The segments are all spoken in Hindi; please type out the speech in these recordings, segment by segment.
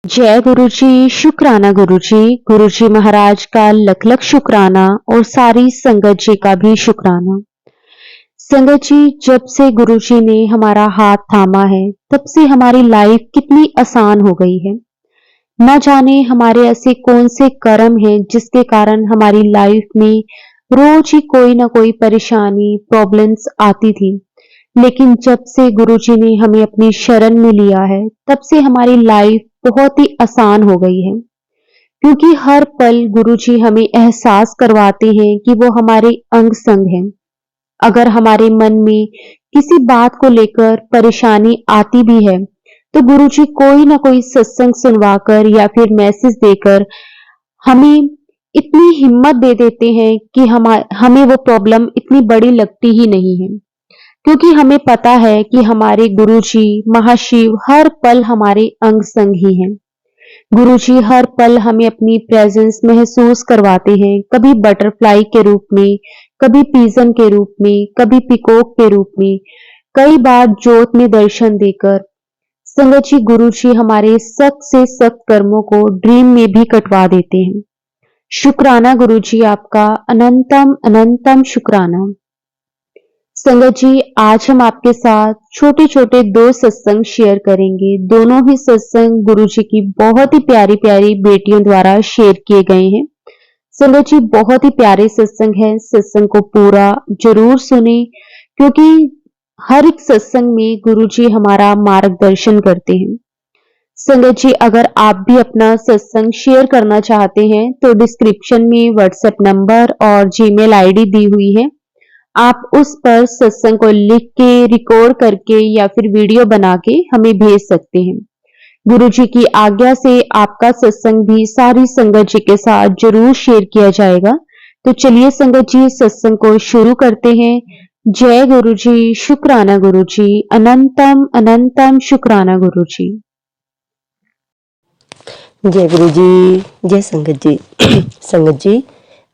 जय गुरु जी, शुक्राना गुरु जी। गुरु जी महाराज का लख लख शुक्राना और सारी संगत जी का भी शुक्राना। संगत जी, जब से गुरु जी ने हमारा हाथ थामा है तब से हमारी लाइफ कितनी आसान हो गई है। न जाने हमारे ऐसे कौन से कर्म हैं जिसके कारण हमारी लाइफ में रोज ही कोई ना कोई परेशानी प्रॉब्लम्स आती थी। लेकिन जब से गुरु जी ने हमें अपनी शरण में लिया है तब से हमारी लाइफ बहुत ही आसान हो गई है। क्योंकि हर पल गुरु जी हमें एहसास करवाते हैं कि वो हमारे अंग संग हैं। अगर हमारे मन में किसी बात को लेकर परेशानी आती भी है तो गुरु जी कोई ना कोई सत्संग सुनवाकर या फिर मैसेज देकर हमें इतनी हिम्मत दे देते हैं कि हमें वो प्रॉब्लम इतनी बड़ी लगती ही नहीं है। क्योंकि हमें पता है कि हमारे गुरु जी महाशिव हर पल हमारे अंग संग ही हैं। गुरु जी हर पल हमें अपनी प्रेजेंस महसूस करवाते हैं, कभी बटरफ्लाई के रूप में, कभी पीजन के रूप में, कभी पिकॉक के रूप में, कई बार जोत में दर्शन देकर। संगत जी, गुरु जी हमारे सख्त से सख्त कर्मों को ड्रीम में भी कटवा देते हैं। शुक्राना गुरु जी, आपका अनंतम अनंतम शुक्राना। संगत जी, आज हम आपके साथ छोटे छोटे दो सत्संग शेयर करेंगे। दोनों ही सत्संग गुरु जी की बहुत ही प्यारी प्यारी बेटियों द्वारा शेयर किए गए हैं। संगत जी, बहुत ही प्यारे सत्संग है, सत्संग को पूरा जरूर सुने क्योंकि हर एक सत्संग में गुरु जी हमारा मार्गदर्शन करते हैं। संगत जी, अगर आप भी अपना सत्संग शेयर करना चाहते हैं तो डिस्क्रिप्शन में व्हाट्सएप नंबर और जीमेल आईडी दी हुई है। आप उस पर सत्संग को लिख के रिकॉर्ड करके या फिर वीडियो बना के हमें भेज सकते हैं। गुरु जी की आज्ञा से आपका सत्संग भी सारी संगत जी के साथ जरूर शेयर किया जाएगा। तो चलिए संगत जी, सत्संग को शुरू करते हैं। जय गुरु जी, शुक्राना गुरु जी, अनंतम अनंतम शुक्राना गुरु जी। जय गुरु जी, जय संगत जी। संगत जी,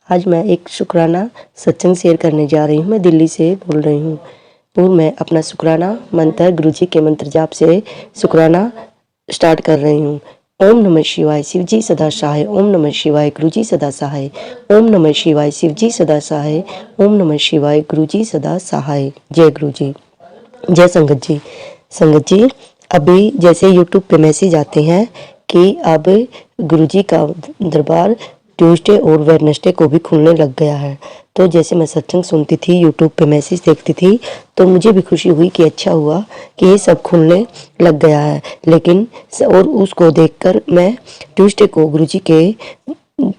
आज मैं एक शुक्राना सत्संग शेयर करने जा रही हूँ। मैं दिल्ली से बोल रही हूँ और मैं अपना शुक्राना मंत्र गुरु जी के मंत्र जाप से शुक्राना स्टार्ट कर रही हूँ। ओम नमः शिवाय, शिव जी सदा सहाय। ओम नमः शिवाय, गुरु जी सदा सहाय। ओम नमः शिवाय, शिव जी सदा सहाय। ओम नमः शिवाय, गुरु जी सदा सहाय। जय गुरु जी, जय संगत जी। संगत जी, अभी जैसे यूट्यूब पे मैसेज आते हैं कि अब गुरुजी का दरबार ट्यूसडे और वेडनेसडे को भी खुलने लग गया है। तो जैसे मैं सत्संग सुनती थी, यूट्यूब पे मैसेज देखती थी, तो मुझे भी खुशी हुई कि अच्छा हुआ कि ये सब खुलने लग गया है। लेकिन और उसको देखकर मैं ट्यूसडे को गुरुजी के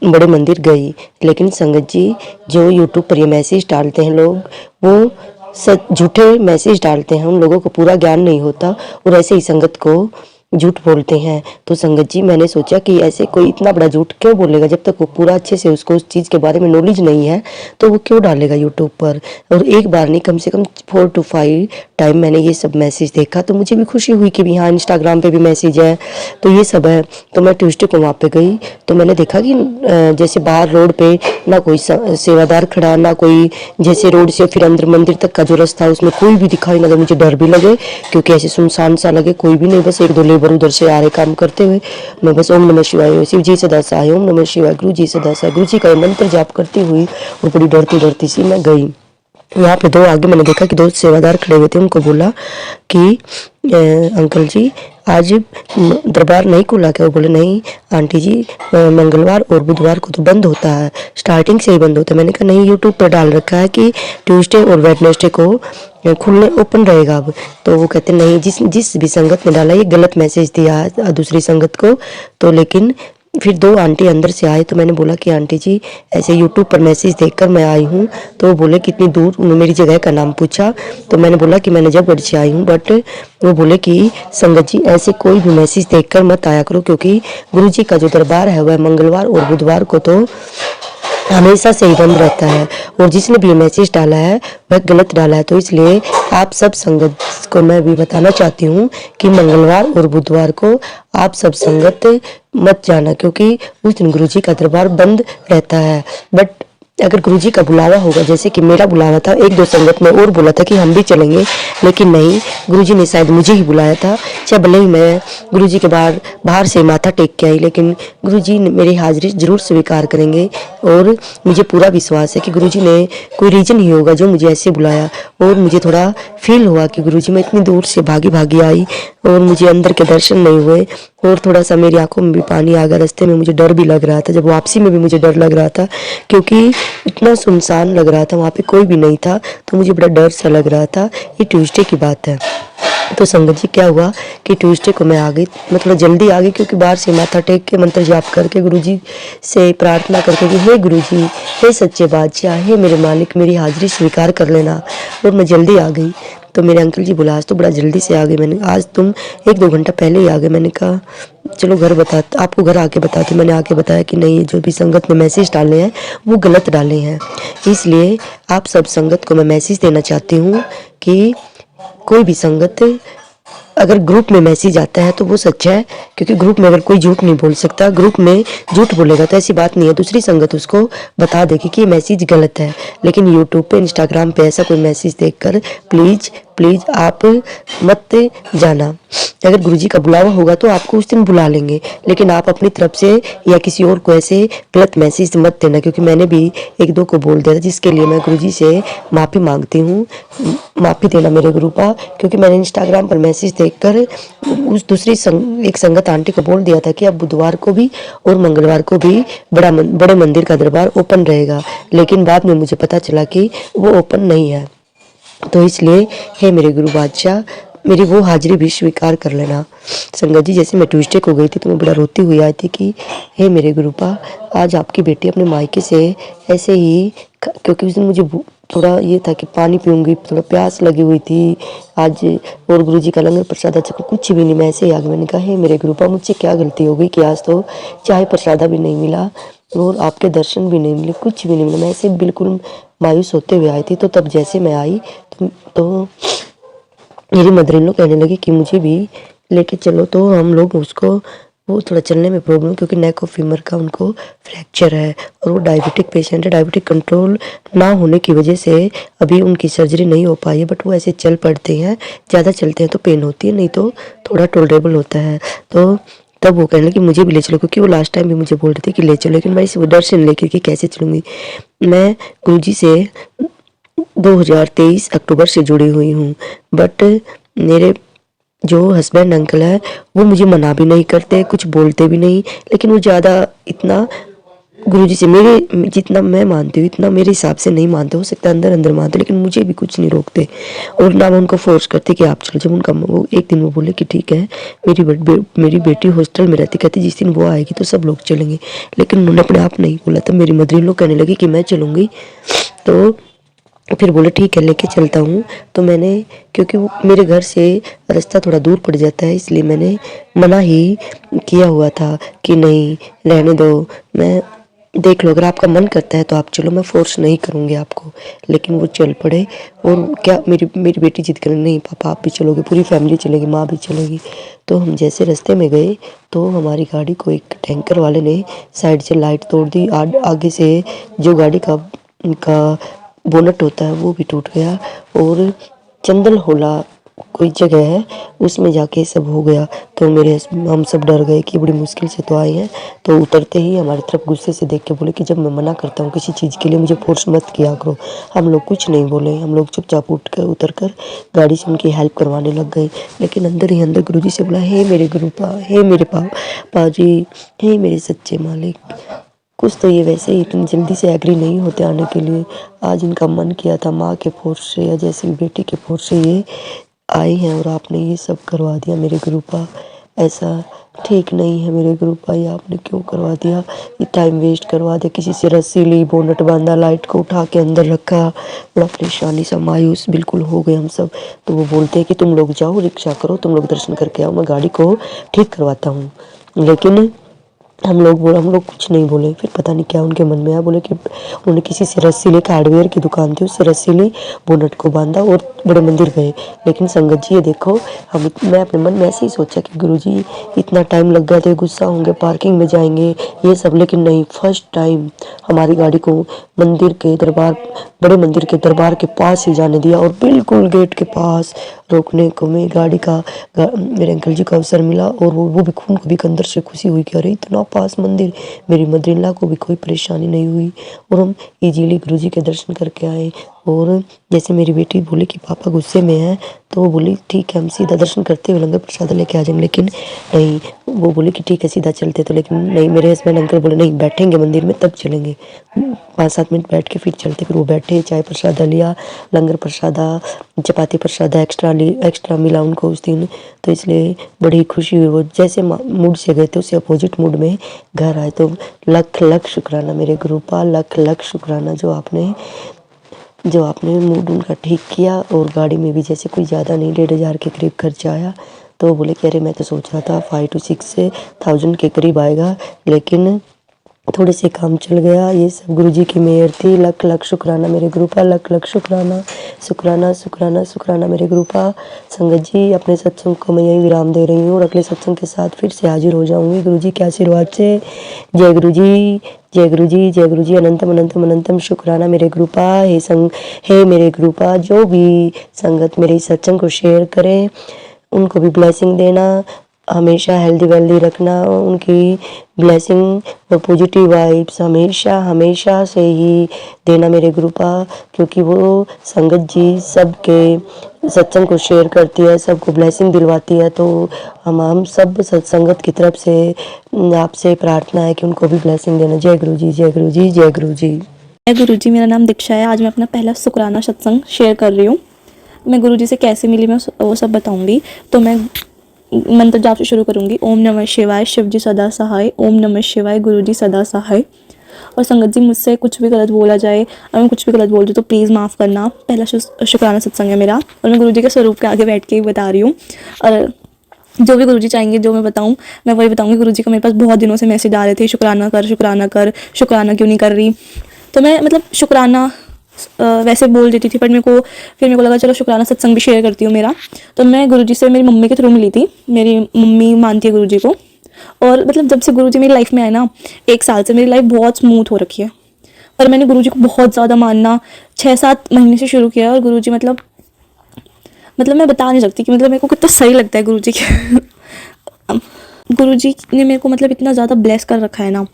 बड़े मंदिर गई। लेकिन संगत जी, जो यूट्यूब पर ये मैसेज डालते हैं लोग, वो झूठे मैसेज डालते हैं। उन लोगों को पूरा ज्ञान नहीं होता और ऐसे ही संगत को झूठ बोलते हैं। तो संगत जी, मैंने सोचा कि ऐसे कोई इतना बड़ा झूठ क्यों बोलेगा, जब तक वो पूरा अच्छे से उसको उस चीज़ के बारे में नॉलेज नहीं है तो वो क्यों डालेगा यूट्यूब पर। और एक बार नहीं, कम से कम 4 to 5 टाइम मैंने ये सब मैसेज देखा तो मुझे भी खुशी हुई कि हाँ, इंस्टाग्राम पे भी मैसेज है तो ये सब है। तो मैं ट्यूसडे को वहाँ पे गई तो मैंने देखा कि जैसे बाहर रोड पे ना कोई सेवादार खड़ा, ना कोई, जैसे रोड से फिर अंदर मंदिर तक का जो रास्ता है उसमें कोई भी दिखाई ना दे। मुझे डर भी लगे क्योंकि ऐसे सुनसान सा लगे, कोई भी नहीं, बस एक दो लेबर उधर से आ रहे काम करते हुए। मैं बस ओम नमः शिवाय, शिव जी सदा सहाय, ओम नमः शिवाय, गुरु जी सदा सहाय, गुरु जी का मंत्र जाप करती हुई और बड़ी डरती डरती सी मैं गई। यहाँ पे दो आगे मैंने देखा कि दो सेवादार खड़े हुए थे। उनको बोला कि अंकल जी, आज दरबार नहीं खुला क्या? वो बोले नहीं आंटी जी, मंगलवार और बुधवार को तो बंद होता है, स्टार्टिंग से ही बंद होता है। मैंने कहा नहीं, यूट्यूब पर डाल रखा है कि ट्यूसडे और वेडनेसडे को खुलने ओपन रहेगा अब। तो वो कहते नहीं, जिस भी संगत ने डाला ये गलत मैसेज दिया है दूसरी संगत को। तो लेकिन फिर दो आंटी अंदर से आए तो मैंने बोला कि आंटी जी, ऐसे यूट्यूब पर मैसेज देखकर मैं आई हूँ। तो वो बोले कितनी दूर, उन्होंने मेरी जगह का नाम पूछा तो मैंने बोला कि मैं नजफगढ़ से आई हूँ। बट वो बोले कि संगत जी, ऐसे कोई भी मैसेज देखकर मत आया करो क्योंकि गुरुजी का जो दरबार है वह मंगलवार और बुधवार को तो हमेशा से ही बंद रहता है और जिसने भी मैसेज डाला है वह गलत डाला है। तो इसलिए आप सब संगत को मैं भी बताना चाहती हूँ कि मंगलवार और बुधवार को आप सब संगत मत जाना क्योंकि उस दिन गुरुजी का दरबार बंद रहता है। बट अगर गुरुजी का बुलावा होगा, जैसे कि मेरा बुलावा था, एक दो संगत में और बोला था कि हम भी चलेंगे, लेकिन नहीं, गुरुजी ने शायद मुझे ही बुलाया था। चाहे भले ही मैं गुरुजी के बाहर से माथा टेक के आई, लेकिन गुरुजी ने मेरी हाजिरी जरूर स्वीकार करेंगे। और मुझे पूरा विश्वास है कि गुरुजी ने कोई रीज़न ही होगा जो मुझे ऐसे बुलाया। और मुझे थोड़ा फील हुआ कि गुरुजी, मैं इतनी दूर से भागी भागी आई और मुझे अंदर के दर्शन नहीं हुए, और थोड़ा सा मेरी आंखों में भी पानी आ गया। रास्ते में मुझे डर भी लग रहा था, जब वापसी में भी मुझे डर लग रहा था, क्योंकि इतना सुनसान लग रहा था, वहाँ पे कोई भी नहीं था, तो मुझे बड़ा डर सा लग रहा था। ये ट्यूसडे की बात है। तो संगत जी क्या हुआ कि ट्यूसडे को मैं आ गई, मैं थोड़ा जल्दी आ गई, क्योंकि बाहर से माथा टेक के मंत्र जाप करके गुरुजी से प्रार्थना करके कि हे गुरुजी, हे सच्चे बादशाह, हे मेरे मालिक, मेरी हाजिरी स्वीकार कर लेना। और मैं जल्दी आ गई। तो मेरे अंकल जी बोला, आज तो बड़ा जल्दी से आ गए। मैंने, आज तुम 1-2 घंटा पहले ही आ गए। मैंने कहा चलो घर आपको घर आके बताती। मैंने आके बताया कि नहीं, जो भी संगत में मैसेज डाले हैं वो गलत डाले हैं। इसलिए आप सब संगत को मैं मैसेज देना चाहती हूँ कि कोई भी संगत अगर ग्रुप में मैसेज आता है तो वो सच्चा है, क्योंकि ग्रुप में अगर कोई झूठ नहीं बोल सकता। ग्रुप में झूठ बोलेगा तो ऐसी बात नहीं है, दूसरी संगत उसको बता देगी कि ये मैसेज गलत है। लेकिन यूट्यूब पे, इंस्टाग्राम पे ऐसा कोई मैसेज देखकर प्लीज़ आप मत जाना। अगर गुरुजी का बुलावा होगा तो आपको उस दिन बुला लेंगे, लेकिन आप अपनी तरफ से या किसी और को ऐसे गलत मैसेज मत देना, क्योंकि मैंने भी 1-2 को बोल दिया था, जिसके लिए मैं गुरुजी से माफ़ी मांगती हूँ। माफ़ी देना मेरे गुरुपा, क्योंकि मैंने इंस्टाग्राम पर मैसेज देखकर उस दूसरी एक संगत आंटी को बोल दिया था कि अब बुधवार को भी और मंगलवार को भी बड़े मंदिर का दरबार ओपन रहेगा, लेकिन बाद में मुझे पता चला कि वो ओपन नहीं है। तो इसलिए हे मेरे गुरु बादशाह, मेरी वो हाजिरी भी स्वीकार कर लेना। संगत जी, जैसे मैं ट्यूसडे को गई थी तो मैं बड़ा रोती हुई आई थी कि हे मेरे गुरुपा, आज आपकी बेटी अपने मायके से ऐसे ही, क्योंकि उस दिन मुझे थोड़ा ये था कि पानी पीऊँगी, थोड़ा प्यास लगी हुई थी आज, और गुरुजी का लंगर प्रसाद अच्छा कुछ भी नहीं, मैं ऐसे ही आ गई। मैंने कहा हे मेरे गुरुपा, मुझसे क्या गलती हो गई कि आज तो चाय प्रसादा भी नहीं मिला और आपके दर्शन भी नहीं मिले, कुछ भी नहीं मिला। मैं ऐसे बिल्कुल मायूस होते हुए आई थी। तो तब जैसे मैं आई तो मेरी मदर इन लॉ कहने लगी कि मुझे भी लेके चलो। तो हम लोग उसको, वो थोड़ा चलने में प्रॉब्लम, क्योंकि नेक ऑफ फीमर का उनको फ्रैक्चर है और वो डायबिटिक पेशेंट है। डायबिटिक कंट्रोल ना होने की वजह से अभी उनकी सर्जरी नहीं हो पाई है, बट वो ऐसे चल पड़ते हैं। ज़्यादा चलते हैं तो पेन होती है, नहीं तो थोड़ा टॉलरेबल होता है। तो तब वो कहने लगी मुझे भी ले चलो, क्योंकि वो लास्ट टाइम भी मुझे बोल रही थी कि ले चलो, लेकिन मैं इस डर से लेकर कि कैसे चलूँगी। मैं गुरुजी से 2023 अक्टूबर से जुड़ी हुई हूँ, बट मेरे जो हस्बैंड अंकल है वो मुझे मना भी नहीं करते, कुछ बोलते भी नहीं, लेकिन वो ज़्यादा इतना गुरुजी से मेरे जितना मैं मानती हूँ इतना मेरे हिसाब से नहीं मानते। हो सकता है अंदर अंदर मानते, लेकिन मुझे भी कुछ नहीं रोकते और ना मैं उनको फोर्स करती कि आप चलो। जब उनका वो एक दिन वो बोले कि ठीक है, मेरी बेटी हॉस्टल में रहती, कहती जिस दिन वो आएगी तो सब लोग चलेंगे, लेकिन उन्होंने अपने आप नहीं बोला। तब मेरी मदर इन लॉ कहने लगी कि मैं चलूँगी, तो फिर बोले ठीक है लेके चलता हूँ। तो मैंने, क्योंकि वो मेरे घर से रास्ता थोड़ा दूर पड़ जाता है, इसलिए मैंने मना ही किया हुआ था कि नहीं रहने दो, मैं देख लो, अगर आपका मन करता है तो आप चलो, मैं फोर्स नहीं करूँगी आपको। लेकिन वो चल पड़े। और क्या मेरी बेटी जिद करे नहीं पापा आप भी चलोगे, पूरी फैमिली चलेगी, माँ भी चलेगी। तो हम जैसे रास्ते में गए तो हमारी गाड़ी को एक टैंकर वाले ने साइड से लाइट तोड़ दी। आगे से जो गाड़ी का बोनट होता है वो भी टूट गया, और चंदल होला कोई जगह है उसमें जाके सब हो गया। तो हम सब डर गए कि बड़ी मुश्किल से तो आए हैं। तो उतरते ही हमारी तरफ गुस्से से देख के बोले कि जब मैं मना करता हूँ किसी चीज़ के लिए मुझे फोर्स मत किया करो। हम लोग कुछ नहीं बोले, हम लोग चुपचाप उतर कर गाड़ी से उनकी हेल्प करवाने लग गए। लेकिन अंदर ही अंदर गुरुजी से बोला, हे मेरे गुरुपा, हे मेरे पाजी, हे मेरे सच्चे मालिक, कुछ तो ये वैसे ही इतनी जल्दी से एग्री नहीं होते आने के लिए। आज इनका मन किया था माँ के फोर्स से या जैसे बेटी के फोर्स से ये आई हैं, और आपने ये सब करवा दिया मेरे गुरुपा। ऐसा ठीक नहीं है मेरे गुरुपा, ये आपने क्यों करवा दिया, ये टाइम वेस्ट करवा दिया। किसी से रस्सी ली, बोनट बांधा, लाइट को उठा के अंदर रखा, बड़ा परेशानी सा मायूस बिल्कुल हो गए हम सब। तो वो बोलते हैं कि तुम लोग जाओ, रिक्शा करो, तुम लोग दर्शन करके आओ, मैं गाड़ी को ठीक करवाता हूँ। लेकिन हम लोग कुछ नहीं बोले। फिर पता नहीं क्या उनके मन में आया, बोले कि उन्होंने किसी से रस्सी लेकर, हार्डवेयर की दुकान थी, उससे रस्सी ली, बोनट को बांधा और बड़े मंदिर गए। लेकिन संगत जी ये देखो, मैं अपने मन में ऐसे ही सोचा कि गुरुजी इतना टाइम लग गया तो गुस्सा होंगे, पार्किंग में जाएंगे ये सब, लेकिन नहीं, फर्स्ट टाइम हमारी गाड़ी को मंदिर के दरबार, बड़े मंदिर के दरबार के पास ही जाने दिया और बिल्कुल गेट के पास रोकने को मेरी गाड़ी का मेरे अंकल जी का अवसर मिला। और वो भी उनको भी अंदर से खुशी हुई कि अरे इतना पास मंदिर, मेरी मदर-इन-लॉ को भी कोई परेशानी नहीं हुई और हम इजीली गुरुजी के दर्शन करके आए। और जैसे मेरी बेटी बोली कि पापा गुस्से में हैं, तो वो बोली ठीक है हम सीधा दर्शन करते हुए लंगर प्रसाद लेके आ जाएंगे, लेकिन नहीं, वो बोली कि ठीक है सीधा चलते, तो लेकिन नहीं, मेरे हस्बैंड अंकल बोले नहीं बैठेंगे मंदिर में तब चलेंगे, 5-7 मिनट बैठ के फिर चलते। फिर वो बैठे, चाय प्रसादा लिया, लंगर प्रसादा, चपाती प्रसादा एक्स्ट्रा मिला उनको उस दिन, तो इसलिए बड़ी खुशी हुई। वो जैसे मूड से गए थे उससे अपोजिट मूड में घर आए। तो लख लख शुक्राना मेरे गुरुपा, लख लख शुक्राना जो आपने मूड उनका ठीक किया। और गाड़ी में भी जैसे कोई ज़्यादा नहीं, 1,500 के करीब खर्चा आया। तो वो बोले कि अरे मैं तो सोच रहा था 5 to 6,000 के करीब आएगा, लेकिन थोड़े से काम चल गया। ये सब गुरुजी की मेहर थी। लख लख शुक्राना मेरे गुरुपा, लख लख शुक्राना, शुक्राना शुक्राना शुक्राना मेरे गुरुपा। संगत जी अपने सत्संग को मैं यही विराम दे रही हूँ और अगले सत्संग के साथ फिर से हाजिर हो जाऊंगी गुरुजी के आशीर्वाद से। जय गुरुजी, जय गुरुजी, जय गुरुजी। अनंतम अनंतम अनंतम शुक्राना मेरे गुरुपा। हे मेरे गुरुपा, जो भी संगत मेरे इस सत्संग को शेयर करें उनको भी ब्लेसिंग देना, हमेशा हेल्दी वेल्दी रखना, उनकी ब्लेसिंग और पॉजिटिव वाइब्स हमेशा से ही देना मेरे गुरुपा, क्योंकि वो संगत जी सबके सत्संग को शेयर करती है, सबको ब्लेसिंग दिलवाती है। तो हम सब सत्संगत की तरफ से आपसे प्रार्थना है कि उनको भी ब्लेसिंग देना। जय गुरु जी, जय गुरु जी, जय गुरु जी। जय गुरु जी, मेरा नाम दीक्षा है। आज मैं अपना पहला शुक्राना सत्संग शेयर कर रही हूँ। मैं गुरु जी से कैसे मिली मैं वो सब बताऊँगी। तो मैं मंत्र जाप से शुरू करूँगी। ओम नमः शिवाय, शिव जी सदा सहाय। ओम नमः शिवाय, गुरु जी सदा सहाय। और संगत जी मुझसे कुछ भी गलत बोला जाए, अगर मैं कुछ भी गलत बोल दूँ तो प्लीज़ माफ़ करना। पहला शुक्राना सत्संग है मेरा और मैं गुरु जी के स्वरूप के आगे बैठ के ही बता रही हूँ। और जो भी गुरुजी चाहेंगे जो मैं बताऊं मैं वही बताऊंगी। गुरुजी को मेरे पास बहुत दिनों से मैसेज आ रहे थे, शुक्राना कर, शुक्राना कर, शुक्राना क्यों नहीं कर रही। तो मैं मतलब शुक्राना वैसे बोल देती थी, पर फिर मेरे को लगा चलो शुक्राना सत्संग भी शेयर करती हूँ मेरा। तो मैं गुरुजी से मेरी मम्मी के थ्रू मिली थी। मेरी मम्मी मानती है गुरुजी को, और मतलब जब से गुरुजी मेरी लाइफ में आए ना, 1 साल से मेरी लाइफ बहुत स्मूथ हो रखी है। पर मैंने गुरुजी को बहुत ज़्यादा मानना 6-7 महीने से शुरू किया। और गुरुजी मतलब मैं बता नहीं सकती कि मतलब मेरे को कितना सही लगता है गुरुजी के। गुरुजी ने मेरे को मतलब इतना ज़्यादा ब्लेस कर रखा है ना।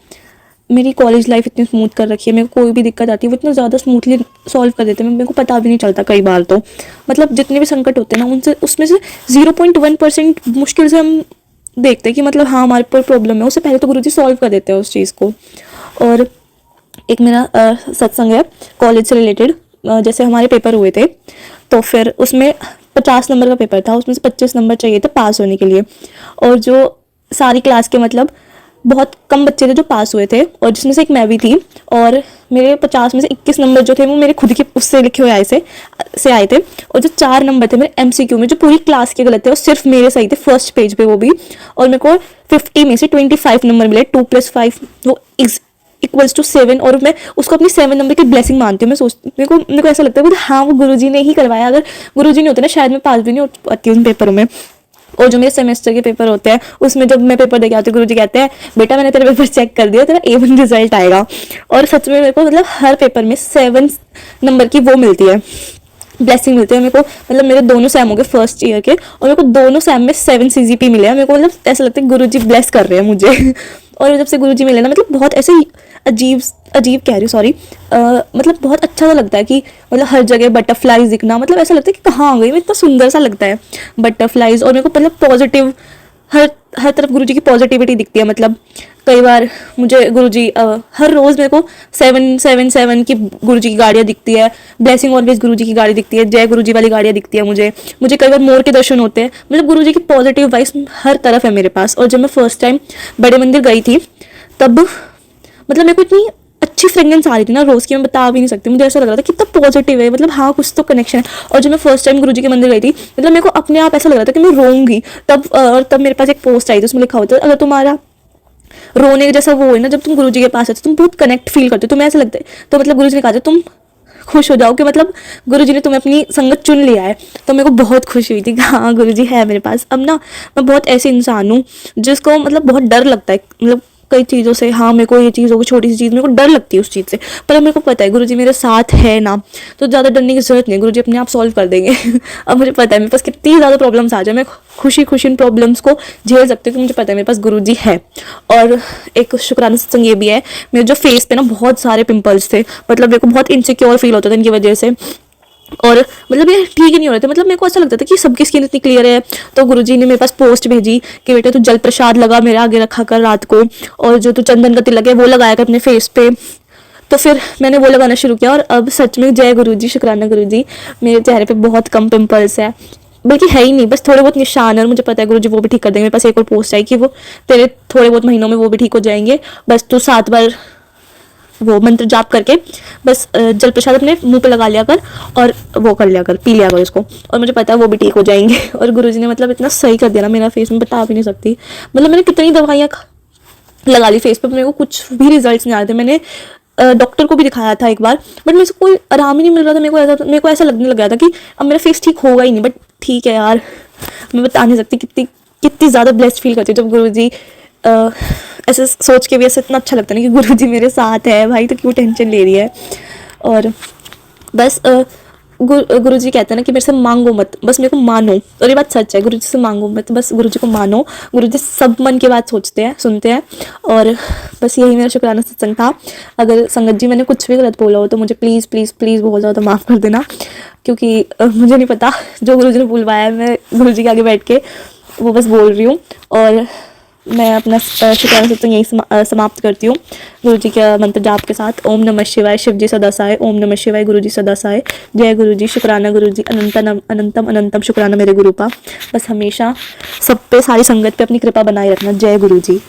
मेरी कॉलेज लाइफ इतनी स्मूथ कर रखी है। मेरे को कोई भी दिक्कत आती है वो इतना ज़्यादा स्मूथली सॉल्व कर देते हैं, मेरे को पता भी नहीं चलता कई बार। तो मतलब जितने भी संकट होते हैं ना उसमें से 0.1% मुश्किल से हम देखते हैं कि मतलब हाँ हमारे पर प्रॉब्लम है, उससे पहले तो गुरुजी सॉल्व कर देते हैं उस चीज़ को। और एक मेरा सत्संग है कॉलेज से रिलेटेड। जैसे हमारे पेपर हुए थे तो फिर उसमें 50 नंबर का पेपर था, उसमें से 25 नंबर चाहिए थे पास होने के लिए। और जो सारी क्लास के मतलब बहुत कम बच्चे थे जो पास हुए थे, और जिसमें से एक मैं भी थी। और मेरे 50 में से 21 नंबर जो थे वो मेरे खुद के उससे लिखे हुए से आए थे। और जो 4 नंबर थे मेरे MCQ में जो पूरी क्लास के गलत थे, और सिर्फ मेरे सही थे फर्स्ट पेज पे वो भी। और मेरे को 50 में से 25 नंबर मिले। 2 + 5 वो = 7। और मैं उसको अपनी 7 नंबर की ब्लेसिंग मानती हूँ। मैं सोचती मेरे को ऐसा लगता है कि हाँ वो गुरुजी ने ही करवाया। अगर गुरुजी नहीं होते ना शायद मैं पास भी नहीं हो पाती उन पेपरों में। और जो मेरे सेमेस्टर के पेपर होते हैं उसमें जब मैं पेपर देके आती हूँ गुरुजी कहते हैं बेटा मैंने तेरा पेपर चेक कर दिया, तेरा A1 रिजल्ट आएगा। और सच में मेरे को मतलब हर पेपर में 7 नंबर की वो मिलती है, ब्लेसिंग मिलती है मेरे को। मतलब मेरे दोनों सैम हो गए फर्स्ट ईयर के, और मेरे को दोनों सैम में 7 CGP मिले हैं। मेरे को मतलब ऐसा लगता है गुरुजी ब्लेस कर रहे हैं मुझे। और जब से गुरुजी मिले ना मतलब बहुत ऐसे अजीब कह रही हूँ सॉरी, मतलब बहुत अच्छा सा लगता है कि मतलब हर जगह बटरफ्लाइज दिखना। मतलब ऐसा लगता है कि कहाँ आ गई मैं, इतना सुंदर सा लगता है बटरफ्लाइज। और मेरे को मतलब पॉजिटिव हर तरफ गुरुजी की पॉजिटिविटी दिखती है। मतलब कई बार मुझे गुरुजी हर रोज़ मेरे को 777 की गुरुजी की गाड़ियाँ दिखती है, ब्लेसिंग ऑलवेज गुरुजी की गाड़ी दिखती है, जय गुरुजी वाली गाड़ियाँ दिखती है मुझे कई बार मोर के दर्शन होते हैं। मतलब गुरुजी की पॉजिटिव वाइब्स हर तरफ है मेरे पास। और जब मैं फर्स्ट टाइम बड़े मंदिर गई थी तब मतलब मेरे को इतनी अच्छी फ्रेगनेंस आ रही थी ना रोज़ की, मैं बता भी नहीं सकती। मुझे ऐसा लग रहा था कितना पॉजिटिव है, मतलब हाँ कुछ तो कनेक्शन है। और जब मैं फर्स्ट टाइम गुरुजी के मंदिर गई थी मतलब मेरे को अपने आप ऐसा लग रहा था कि मैं रोऊंगी। तब मेरे पास एक पोस्ट आई थी, उसमें लिखा होता है अगर तुम्हारा रोने का जैसा वो है ना, जब तुम गुरुजी के पास आते हो तुम बहुत कनेक्ट फील करते हो, तुम्हें ऐसा लगता है, तो मतलब गुरुजी ने कहा था तुम खुश हो जाओ कि मतलब गुरुजी ने तुम्हें अपनी संगत चुन लिया है। तो मेरे को बहुत खुशी हुई थी कि हाँ गुरुजी है मेरे पास। अब ना मैं बहुत ऐसे इंसान हूँ जिसको मतलब बहुत डर लगता है, मतलब कई चीज़ों से, हाँ मेरे को ये चीज़ होगी, छोटी सी चीज़ मेरे को डर लगती है उस चीज़ से, पर अब मेरे को पता है गुरुजी मेरे साथ है ना, तो ज़्यादा डरने की जरूरत नहीं है, गुरुजी अपने आप सॉल्व कर देंगे। अब मुझे पता है मेरे पास कितनी ज़्यादा प्रॉब्लम्स आ जाए, मैं खुशी खुशी इन प्रॉब्लम्स को झेल सकती हूँ, कि मुझे पता है मेरे पास गुरुजी है। और एक शुक्राना सत्संग ये भी है, मेरे जो फेस पे ना बहुत सारे पिंपल्स थे, मतलब मेरे को बहुत इनसिक्योर फील होता था इनकी वजह से, और मतलब ये ठीक ही नहीं हो रहे थे, मतलब मेरे को ऐसा लगता था कि सबकी स्किन इतनी क्लियर है। तो गुरुजी ने मेरे पास पोस्ट भेजी कि बेटा तू जल प्रसाद लगा मेरे आगे रखा कर रात को, और जो तू चंदन का तिलक है वो लगाया कर अपने फेस पे। तो फिर मैंने वो लगाना शुरू किया, और अब सच में जय गुरुजी, शुक्राना गुरुजी, मेरे चेहरे पे बहुत कम पिंपल्स है, बल्कि है ही नहीं, बस थोड़े बहुत निशान है, और मुझे पता है गुरुजी वो भी ठीक कर देंगे। मेरे पास एक और पोस्ट आई कि वो तेरे थोड़े बहुत महीनों में वो भी ठीक हो जाएंगे, बस तू 7 बार वो मंत्र जाप करके बस जल प्रसाद अपने मुंह पे लगा लिया कर, और वो कर लिया कर, पी लिया कर उसको, और मुझे पता है वो भी ठीक हो जाएंगे। और गुरुजी ने मतलब इतना सही कर दिया ना मेरा फेस, में बता भी नहीं सकती। मतलब मैंने कितनी दवाइयाँ लगा ली फेस पे, मेरे को कुछ भी रिजल्ट्स नहीं आ रहे थे। मैंने डॉक्टर को भी दिखाया था एक बार, बट मेरे से कोई आराम ही नहीं मिल रहा था। मेरे को ऐसा लगने लग रहा था कि अब मेरा फेस ठीक होगा ही नहीं। बट ठीक है यार, मैं बता नहीं सकती कितनी कितनी ज़्यादा ब्लेस्ड फील करती हूँ जब गुरुजी ऐसे सोच के भी ऐसे इतना अच्छा लगता है ना कि गुरुजी मेरे साथ है, भाई तो क्यों टेंशन ले रही है। और बस गुरुजी कहते हैं ना कि मेरे से मांगो मत, बस मेरे को मानो, और ये बात सच है, गुरुजी से मांगो मत, बस गुरुजी को मानो। गुरुजी सब मन की बात सोचते हैं, सुनते हैं। और बस यही मेरा शुक्राना सत्संग था। अगर संगत जी मैंने कुछ भी गलत बोला हो तो मुझे प्लीज़ प्लीज़ प्लीज़ बहुत ज़्यादा माफ़ कर देना, क्योंकि मुझे नहीं पता, जो गुरुजी ने बुलवाया है मैं गुरुजी के आगे बैठ के वो बस बोल रही हूँ। और मैं अपना शुक्राना सत्संग यही समाप्त करती हूँ गुरुजी के मंत्र जाप के साथ। ओम नमः शिवाय, शिव जी सदा सहाय। ओम नमः शिवाय, गुरुजी सदा सहाय। जय गुरुजी, शुक्राना गुरुजी, अनंतम अनंतम अनंतम शुक्राना मेरे गुरुपा। बस हमेशा सब पे, सारी संगत पे अपनी कृपा बनाए रखना। जय गुरुजी।